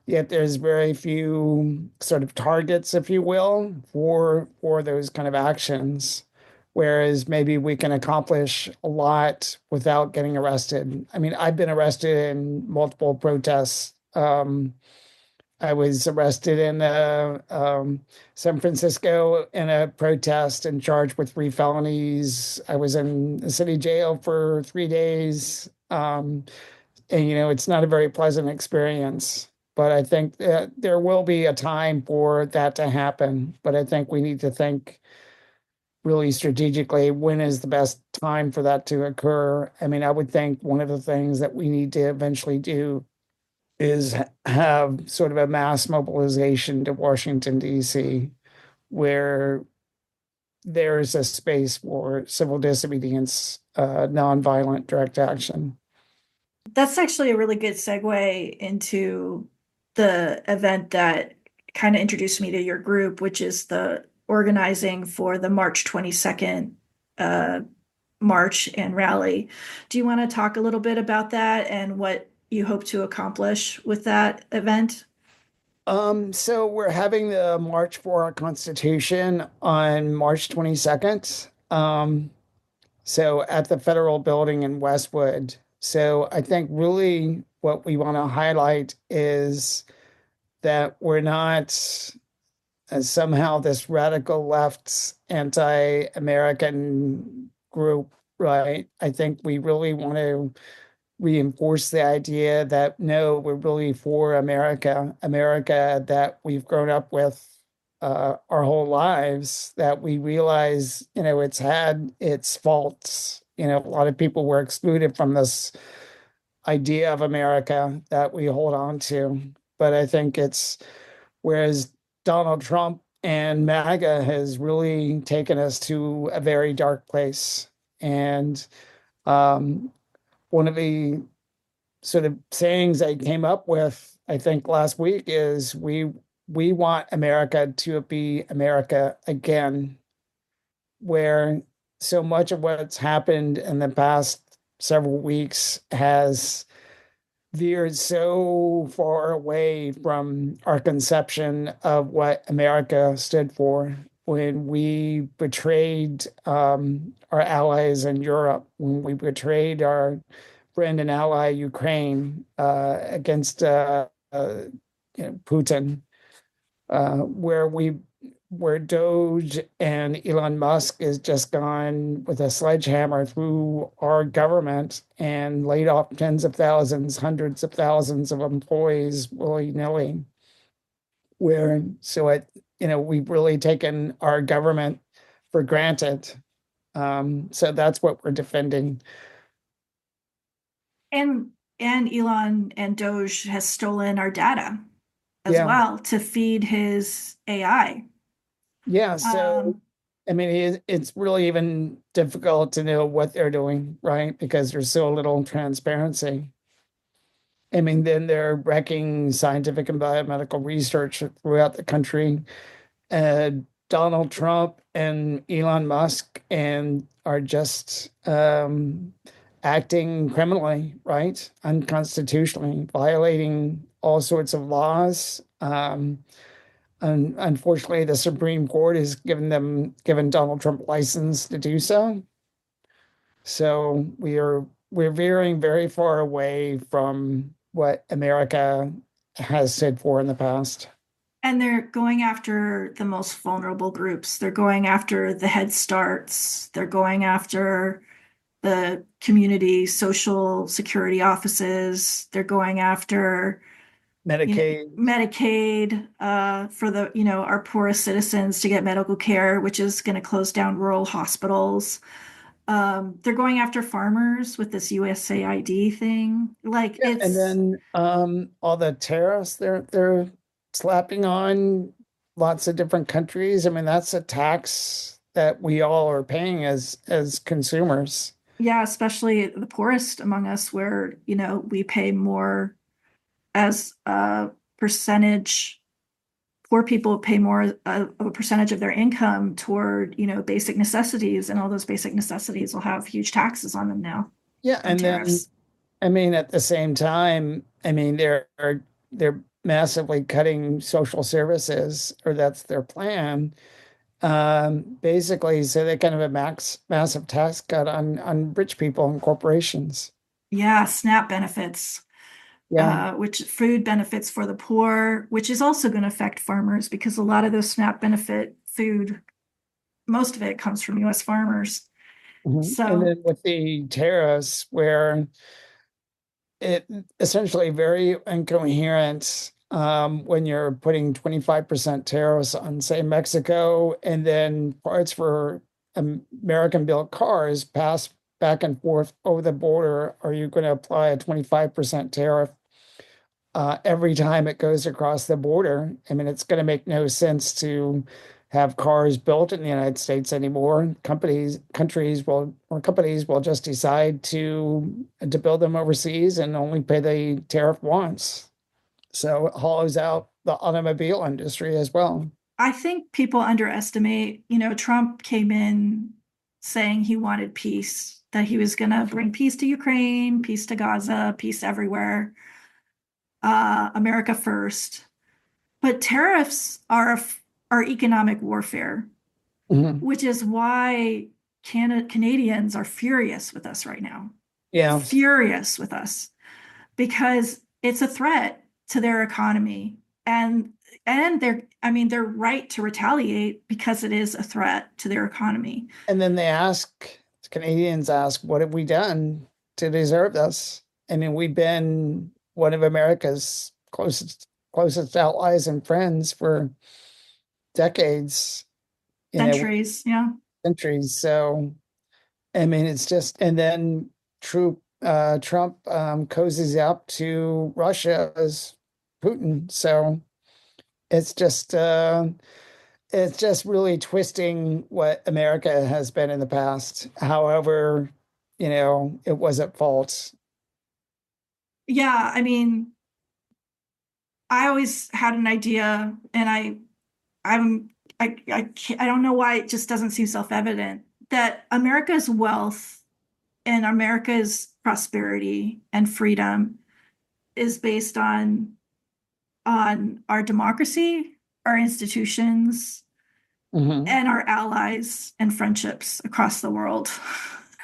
S2: yet there's very few sort of targets, if you will, for those kind of actions. Whereas maybe we can accomplish a lot without getting arrested. I mean, I've been arrested in multiple protests. I was arrested in San Francisco in a protest and charged with 3 felonies. I was in the city jail for 3 days. And, it's not a very pleasant experience. But I think that there will be a time for that to happen. But I think we need to think really strategically when is the best time for that to occur. I mean, I would think one of the things that we need to eventually do is have sort of a mass mobilization to Washington, D.C., where there's a space for civil disobedience, nonviolent direct action.
S1: That's actually a really good segue into the event that kind of introduced me to your group, which is the organizing for the March 22nd uh, march and rally. Do you want to talk a little bit about that and what you hope to accomplish with that event?
S2: So we're having the March for Our Constitution on March 22nd. So at the federal building in Westwood. So I think really what we want to highlight is that we're not somehow this radical left anti-American group, right? I think we really want to reinforce the idea that no, we're really for America, America that we've grown up with our whole lives, that we realize, it's had its faults. A lot of people were excluded from this idea of America that we hold on to. But I think it's whereas Donald Trump and MAGA has really taken us to a very dark place. And um, one of the sort of sayings I came up with, I think last week, is we want America to be America again, where so much of what's happened in the past several weeks has veered so far away from our conception of what America stood for when we betrayed our allies in Europe, when we betrayed our friend and ally Ukraine against Putin, where Doge and Elon Musk has just gone with a sledgehammer through our government and laid off tens of thousands, hundreds of thousands of employees willy-nilly. We've really taken our government for granted. So that's what we're defending.
S1: And Elon and Doge has stolen our data as
S2: Yeah.
S1: well to feed his AI.
S2: Yeah. So,
S1: Um,
S2: I mean, it's really even difficult to know what they're doing, right? Because there's so little transparency. I mean, then they're wrecking scientific and biomedical research throughout the country. Uh, Donald Trump and Elon Musk and are just acting criminally, right? Unconstitutionally, violating all sorts of laws. And unfortunately, the Supreme Court has given Donald Trump license to do so. So we're veering very far away from what America has stood for in the past.
S1: and they're going after the most vulnerable groups. They're going after the Head Starts. They're going after the community social security offices. They're going after you know,
S2: Medicaid.
S1: Medicaid for the, our poorest citizens to get medical care, which is going to close down rural hospitals. They're going after farmers with this USAID thing. Like
S2: Yeah, and
S1: it's,
S2: then all the tariffs they're slapping on lots of different countries. I mean, that's a tax that we all are paying as consumers.
S1: yeah, especially the poorest among us, where, we pay more as a percentage. Poor people pay more of a percentage of their income toward, basic necessities, and all those basic necessities will have huge taxes on them now
S2: Yeah,
S1: from
S2: and then
S1: tariffs.
S2: I mean at the same time, I mean they're massively cutting social services, or that's their plan. Basically, so they kind of a massive tax cut on rich people and corporations.
S1: Yeah, SNAP benefits,
S2: Yeah.
S1: which food benefits for the poor, which is also going to affect farmers because a lot of those SNAP benefit food, most of it comes from US farmers.
S2: Mhm. And
S1: So,
S2: then with the tariffs, where it essentially very incoherent when you're putting 25% tariffs on, say, Mexico, and then parts for American built cars pass back and forth over the border. Are you going to apply a 25% tariff every time it goes across the border? I mean, it's going to make no sense to have cars built in the United States anymore. Companies will just decide to build them overseas and only pay the tariff once. So it hollows out the automobile industry as well.
S1: I think people underestimate, Trump came in saying he wanted peace, that he was going to bring peace to Ukraine, peace to Gaza, peace everywhere, America first. But tariffs are economic warfare,
S2: Mhm.
S1: which is why Canadians are furious with us right now.
S2: Yeah.
S1: Furious with us because it's a threat to their economy, and they're right to retaliate because it is a threat to their economy.
S2: And then Canadians ask, what have we done to deserve this? I mean, we've been one of America's closest allies and friends for decades, you know,
S1: Centuries, yeah.
S2: centuries. So, I mean, it's just, and then Trump cozies up to Russia's Putin. So it's just, it's just really twisting what America has been in the past. However, it was at fault.
S1: Yeah, I mean, I always had an idea, and I'm I don't know why it just doesn't seem self-evident that America's wealth and America's prosperity and freedom is based on our democracy, our institutions,
S2: Mhm.
S1: and our allies and friendships across the world.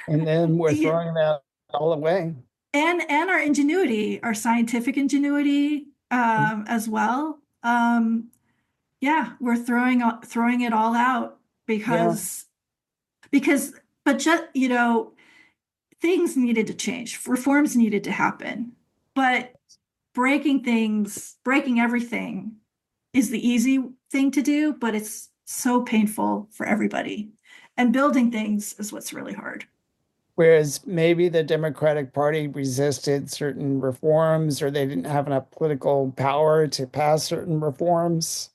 S2: And then we're
S1: Yeah,
S2: throwing that all away.
S1: and our ingenuity, our scientific ingenuity, as well. Yeah, we're throwing it all out
S2: Yeah.
S1: because but just, things needed to change, reforms needed to happen, but breaking everything is the easy thing to do, but it's so painful for everybody. And building things is what's really hard.
S2: Whereas maybe the Democratic Party resisted certain reforms, or they didn't have enough political power to pass certain reforms.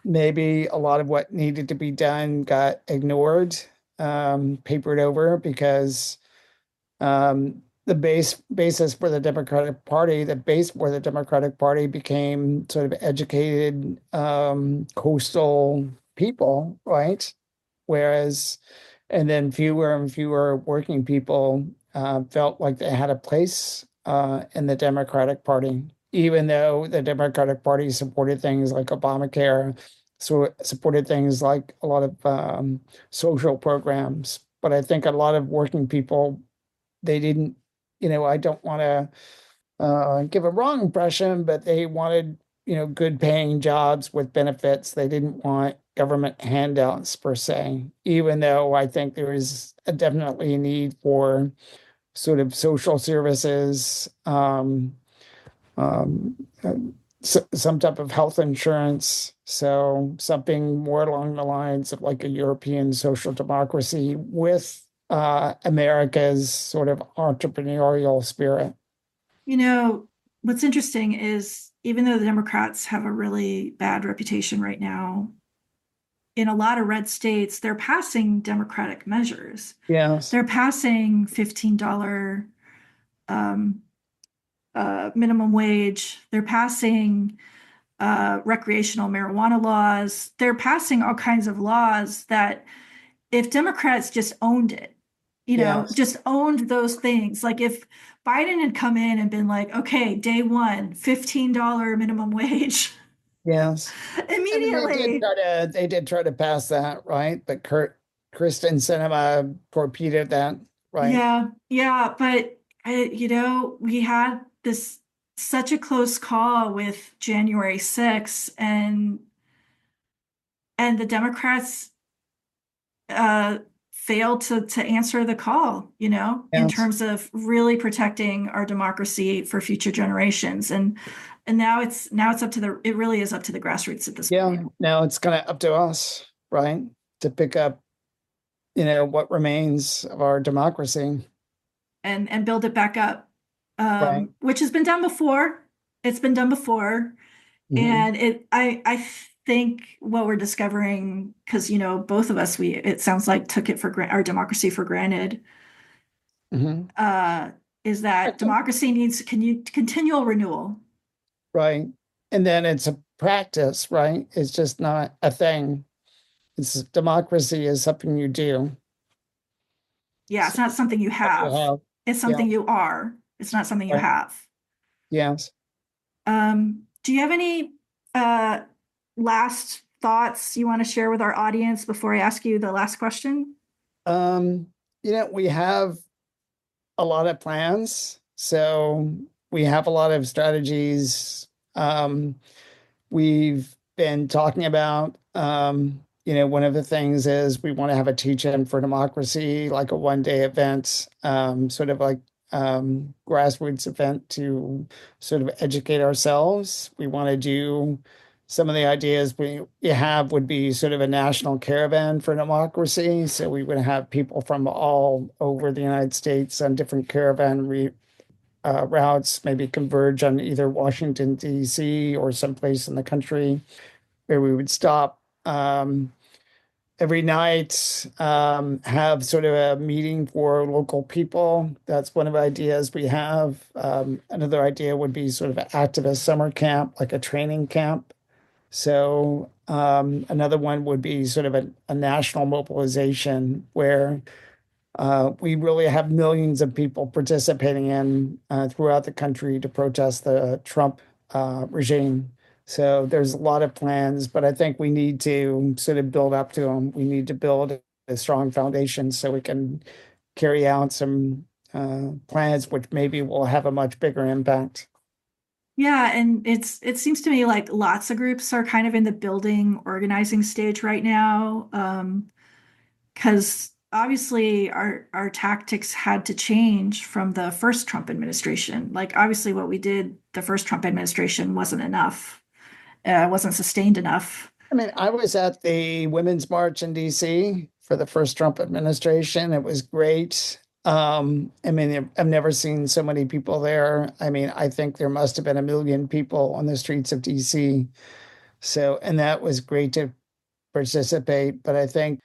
S2: Maybe a lot of what needed to be done got ignored, papered over, because the basis for the Democratic Party, the base for the Democratic Party became sort of educated coastal people, right? Whereas, and then fewer and fewer working people felt like they had a place in the Democratic Party, even though the Democratic Party supported things like Obamacare, so supported things like a lot of social programs. But I think a lot of working people, they didn't, I don't want to give a wrong impression, but they wanted, good paying jobs with benefits. They didn't want government handouts per se, even though I think there is definitely a need for sort of social services, um, uh, some type of health insurance. So something more along the lines of like a European social democracy with America's sort of entrepreneurial spirit.
S1: You know, what's interesting is even though the Democrats have a really bad reputation right now, in a lot of red states, they're passing Democratic measures.
S2: Yes,
S1: They're passing $15 um, minimum wage. They're passing recreational marijuana laws. They're passing all kinds of laws that if Democrats just owned it,
S2: yes,
S1: just owned those things, like if Biden had come in and been like, okay, day one, $15 minimum wage
S2: yes. I mean,
S1: immediately.
S2: they did try to pass that, right? But Kristen Sinema torpedoed that, right?
S1: Yeah, yeah, but we had this such a close call with January 6th and the Democrats uh, failed to answer the call, in
S2: Yes.
S1: terms of really protecting our democracy for future generations. And now it's it really is up to the grassroots at this
S2: Yeah.
S1: point
S2: Now it's kind of up to us, right? To pick up, what remains of our democracy,
S1: and build it back up,
S2: right?
S1: which has been done before. It's been done before.
S2: Hmm.
S1: And I think what we're discovering, because both of us, it sounds like took it our democracy for granted,
S2: Hmm.
S1: uh, is
S2: I
S1: that
S2: think,
S1: democracy needs continual renewal.
S2: right. And then it's a practice, right? It's just not a thing. It's democracy is something you do.
S1: Yeah,
S2: So
S1: it's not something you
S2: what you
S1: have.
S2: have.
S1: It's
S2: Yeah.
S1: something you are. It's not something you
S2: Right.
S1: have.
S2: Yes.
S1: Do you have any uh, last thoughts you want to share with our audience before I ask you the last question?
S2: Um, we have a lot of plans. So we have a lot of strategies. We've been talking about, one of the things is we want to have a teach-in for democracy, like a one-day event, sort of like grassroots event to sort of educate ourselves. We want to do some of the ideas we have would be sort of a national caravan for democracy. So we would have people from all over the United States on different routes, maybe converge on either Washington, D.C. or someplace in the country where we would stop every night, have sort of a meeting for local people. That's one of the ideas we have. Another idea would be sort of an activist summer camp, like a training camp. So another one would be sort of a national mobilization where we really have millions of people participating in throughout the country to protest the Trump regime. So there's a lot of plans, but I think we need to sort of build up to them. We need to build a strong foundation so we can carry out some plans which maybe will have a much bigger impact.
S1: Yeah, and it seems to me like lots of groups are kind of in the building organizing stage right now. Because obviously our tactics had to change from the first Trump administration. Like obviously what we did the first Trump administration wasn't enough, wasn't sustained enough.
S2: I mean, I was at the Women's March in DC for the first Trump administration. It was great. I mean, I've never seen so many people there. I mean, I think there must have been 1 million people on the streets of DC. So, and that was great to participate. But I think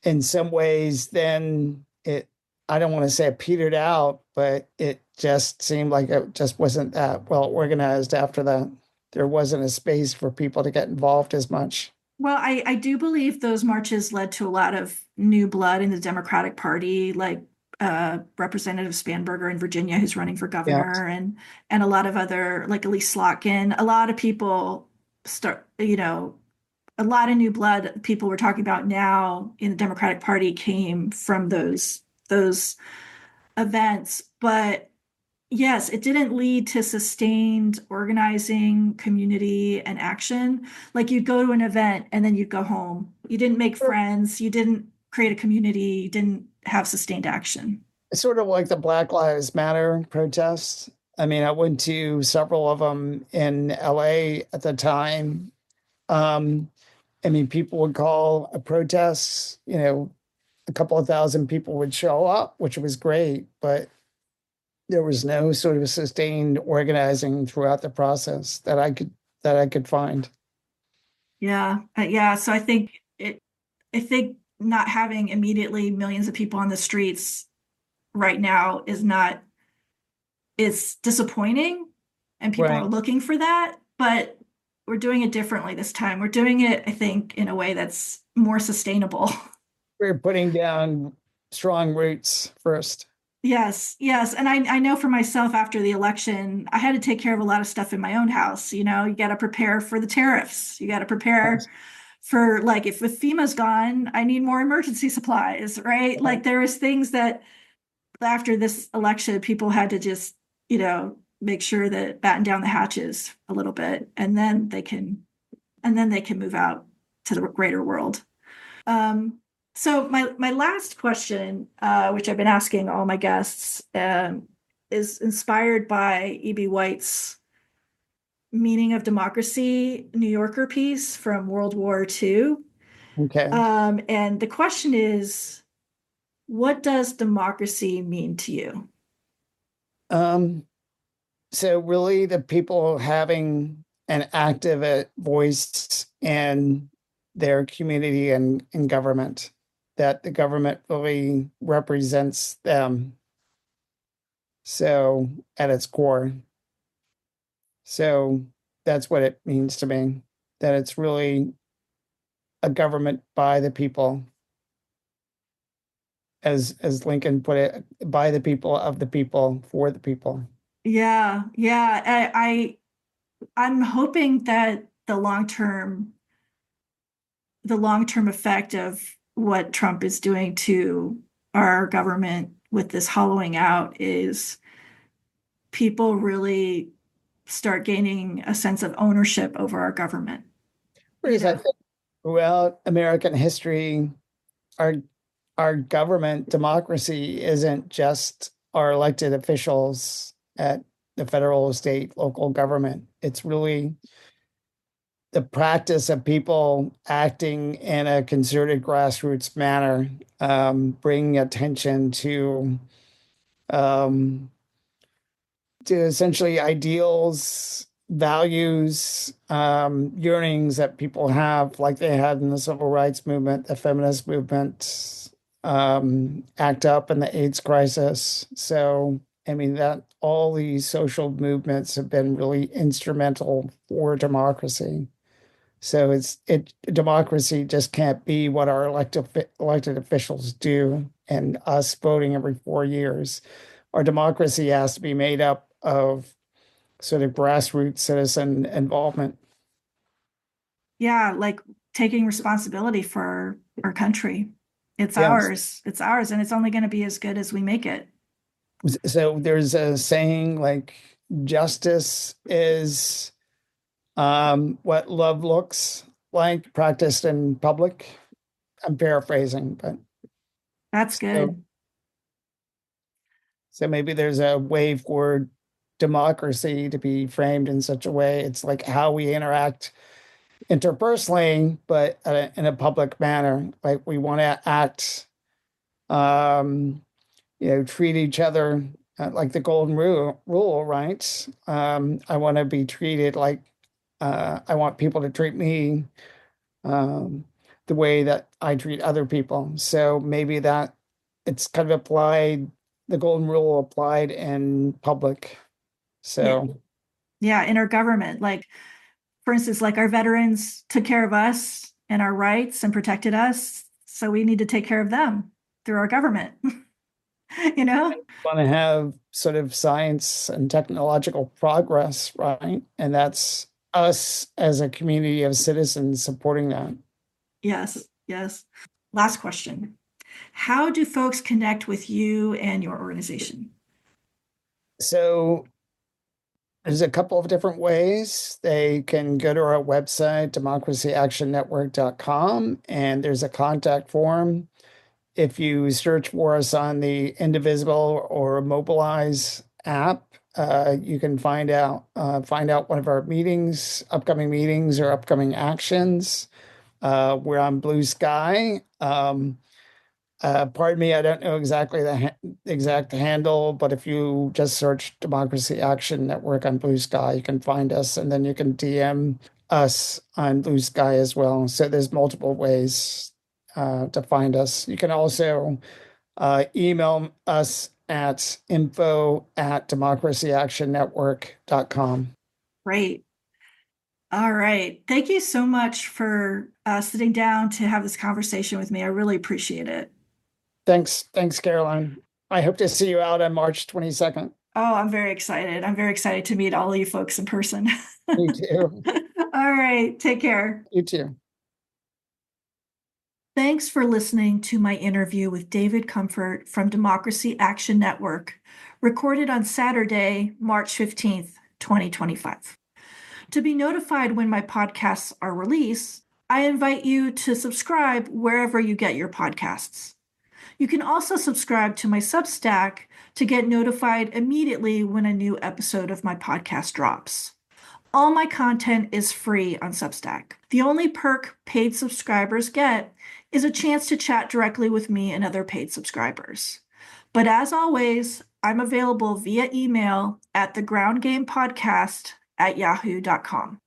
S2: in some ways, then I don't want to say it petered out, but it just seemed like it just wasn't that well organized after that. There wasn't a space for people to get involved as much.
S1: Well, I do believe those marches led to a lot of new blood in the Democratic Party, like Representative Spanberger in Virginia, who's running for
S2: Yeah.
S1: governor, and a lot of other, like Elise Slotkin. A lot of people a lot of new blood people we're talking about now in the Democratic Party came from those events. But yes, it didn't lead to sustained organizing, community, and action. Like you'd go to an event and then you'd go home. You didn't make friends, you didn't create a community, you didn't have sustained action.
S2: It's sort of like the Black Lives Matter protests. I mean, I went to several of them in LA at the time. Um, I mean, people would call a protest, a couple of thousand people would show up, which was great, but there was no sort of sustained organizing throughout the process that I could find.
S1: Yeah. Yeah. So I think not having immediately millions of people on the streets right now is disappointing, and people are
S2: Right.
S1: looking for that, but we're doing it differently this time. We're doing it, I think, in a way that's more sustainable.
S2: We're putting down strong roots first.
S1: Yes, yes. And I know for myself after the election, I had to take care of a lot of stuff in my own house. You got to prepare for the tariffs. You got to prepare for, like, if FEMA's gone, I need more emergency supplies, right? Like there was things that after this election, people had to just, make sure that batten down the hatches a little bit, and then they can move out to the greater world. So my last question, which I've been asking all my guests, is inspired by E.B. White's Meaning of Democracy New Yorker piece from World War II.
S2: Okay.
S1: And the question is, what does democracy mean to you?
S2: Um, so really the people having an active voice in their community and in government, that the government really represents them. So at its core. So that's what it means to me, that it's really a government by the people, as Lincoln put it, by the people, of the people, for the people.
S1: Yeah, yeah. I'm hoping that the long-term effect of what Trump is doing to our government with this hollowing out is people really start gaining a sense of ownership over our government. You
S2: Whereas I
S1: know,
S2: think throughout American history, our our government democracy isn't just our elected officials at the federal, state, local government. It's really the practice of people acting in a concerted grassroots manner, bringing attention um, to essentially ideals, values, yearnings that people have, like they had in the civil rights movement, the feminist movement, ACT UP, and the AIDS crisis. So, I mean, that all these social movements have been really instrumental for democracy. So democracy just can't be what our elected officials do and us voting every 4 years. Our democracy has to be made up of sort of grassroots citizen involvement.
S1: yeah, like taking responsibility for our country. It's
S2: Yes.
S1: ours. It's ours, and it's only going to be as good as we make it.
S2: So there's a saying like justice is what love looks like practiced in public. I'm paraphrasing, but
S1: That's
S2: so
S1: good.
S2: so maybe there's a way for democracy to be framed in such a way. It's like how we interact interpersonally, but in a public manner. Like we want to act, um, treat each other like the golden rule, right? I want to be treated like I want people to treat me um, the way that I treat other people. So maybe that it's kind of applied, the golden rule applied in public.
S1: Yeah.
S2: So,
S1: Yeah, in our government. Like, for instance, like our veterans took care of us and our rights and protected us. So we need to take care of them through our government, you know?
S2: want to have sort of science and technological progress, right? And that's us as a community of citizens supporting that.
S1: Yes, yes. Last question. How do folks connect with you and your organization?
S2: So there's a couple of different ways. They can go to our website, democracyactionnetwork.com, and there's a contact form. If you search for us on the Indivisible or Mobilize app, You can find out one of our meetings, upcoming meetings or upcoming actions. We're on Blue Sky. Pardon me, I don't know exactly the exact handle, but if you just search Democracy Action Network on Blue Sky, you can find us, and then you can DM us on Blue Sky as well. So there's multiple ways to find us. You can also email us at info@democracyactionnetwork.com.
S1: Great. All right. Thank you so much for sitting down to have this conversation with me. I really appreciate it.
S2: Thanks, Caroline. I hope to see you out on March 22nd.
S1: Oh, I'm very excited. I'm very excited to meet all of you folks in person.
S2: Me too.
S1: All right. Take care.
S2: You too.
S1: Thanks for listening to my interview with David Comfort from Democracy Action Network, recorded on Saturday, March 15th, 2025. To be notified when my podcasts are released, I invite you to subscribe wherever you get your podcasts. You can also subscribe to my Substack to get notified immediately when a new episode of my podcast drops. All my content is free on Substack. The only perk paid subscribers get is a chance to chat directly with me and other paid subscribers. But as always, I'm available via email at thegroundgamepodcast@yahoo.com.